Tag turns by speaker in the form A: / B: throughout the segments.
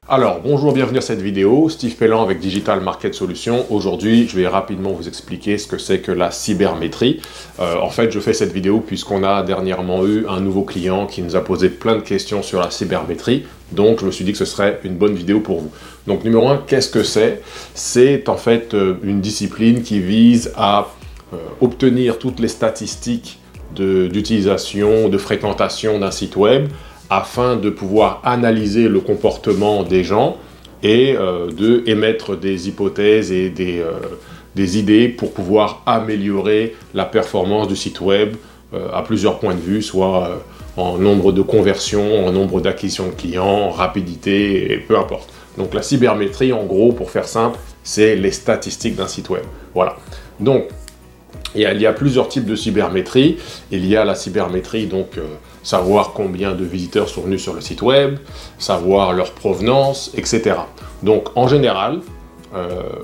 A: Alors, bonjour, bienvenue à cette vidéo. Steve Pellan avec Digital Market Solutions. Aujourd'hui, je vais rapidement vous expliquer ce que c'est que la cybermétrie. En fait, je fais cette vidéo puisqu'on a dernièrement eu un nouveau client qui nous a posé plein de questions sur la cybermétrie. Donc, je me suis dit que ce serait une bonne vidéo pour vous. Donc, numéro 1, qu'est-ce que c'est? C'est en fait une discipline qui vise à obtenir toutes les statistiques d'utilisation, de fréquentation d'un site web, afin de pouvoir analyser le comportement des gens et de émettre des hypothèses et des idées pour pouvoir améliorer la performance du site web à plusieurs points de vue, soit en nombre de conversions, en nombre d'acquisitions de clients, en rapidité, et peu importe. Donc la cybermétrie, en gros, pour faire simple, c'est les statistiques d'un site web. Voilà. Donc, il y a plusieurs types de cybermétrie. Il y a la cybermétrie, donc savoir combien de visiteurs sont venus sur le site web, savoir leur provenance, etc. Donc en général,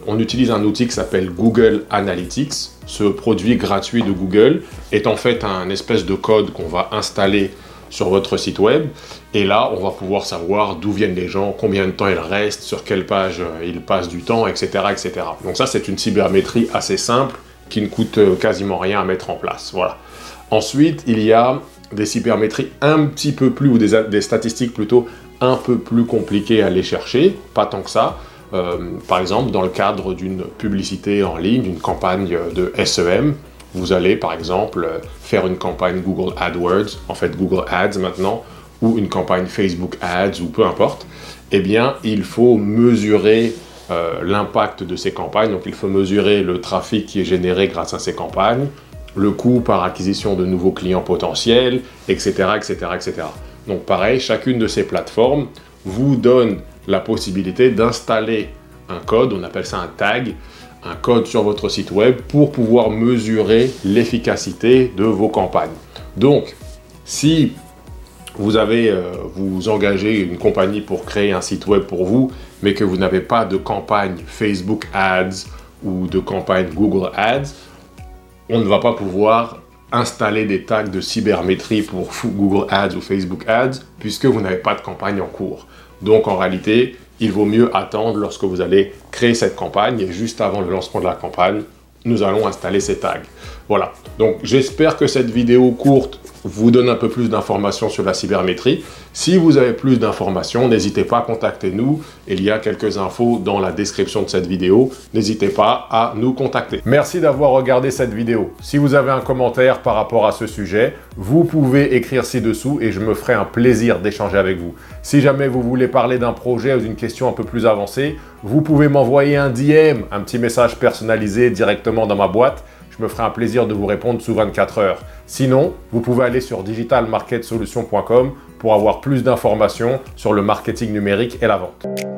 A: on utilise un outil qui s'appelle Google Analytics. Ce produit gratuit de Google est en fait un espèce de code qu'on va installer sur votre site web. Et là, on va pouvoir savoir d'où viennent les gens, combien de temps ils restent, sur quelle page ils passent du temps, etc., etc. Donc ça, c'est une cybermétrie assez simple qui ne coûte quasiment rien à mettre en place. Voilà. Ensuite, il y a des cybermétries un petit peu plus, ou des statistiques plutôt un peu plus compliquées à aller chercher, pas tant que ça. Par exemple, dans le cadre d'une publicité en ligne, d'une campagne de SEM, vous allez par exemple faire une campagne Google AdWords, en fait Google Ads maintenant, ou une campagne Facebook Ads, ou peu importe. Eh bien, il faut mesurer l'impact de ces campagnes. Donc il faut mesurer le trafic qui est généré grâce à ces campagnes, le coût par acquisition de nouveaux clients potentiels, etc., etc., etc. Donc pareil, chacune de ces plateformes vous donne la possibilité d'installer un code, on appelle ça un tag, un code sur votre site web pour pouvoir mesurer l'efficacité de vos campagnes. Donc, si vous engagez une compagnie pour créer un site web pour vous, mais que vous n'avez pas de campagne Facebook Ads ou de campagne Google Ads, on ne va pas pouvoir installer des tags de cybermétrie pour Google Ads ou Facebook Ads, puisque vous n'avez pas de campagne en cours. Donc en réalité, il vaut mieux attendre lorsque vous allez créer cette campagne, et juste avant le lancement de la campagne, nous allons installer ces tags. Voilà. Donc j'espère que cette vidéo courte vous donne un peu plus d'informations sur la cybermétrie. Si vous avez plus d'informations, n'hésitez pas à contacter nous. Il y a quelques infos dans la description de cette vidéo. N'hésitez pas à nous contacter. Merci d'avoir regardé cette vidéo. Si vous avez un commentaire par rapport à ce sujet, vous pouvez écrire ci-dessous et je me ferai un plaisir d'échanger avec vous. Si jamais vous voulez parler d'un projet ou d'une question un peu plus avancée, vous pouvez m'envoyer un DM, un petit message personnalisé directement dans ma boîte. Je me ferai un plaisir de vous répondre sous 24 heures. Sinon, vous pouvez aller sur digitalmarketsolutions.com pour avoir plus d'informations sur le marketing numérique et la vente.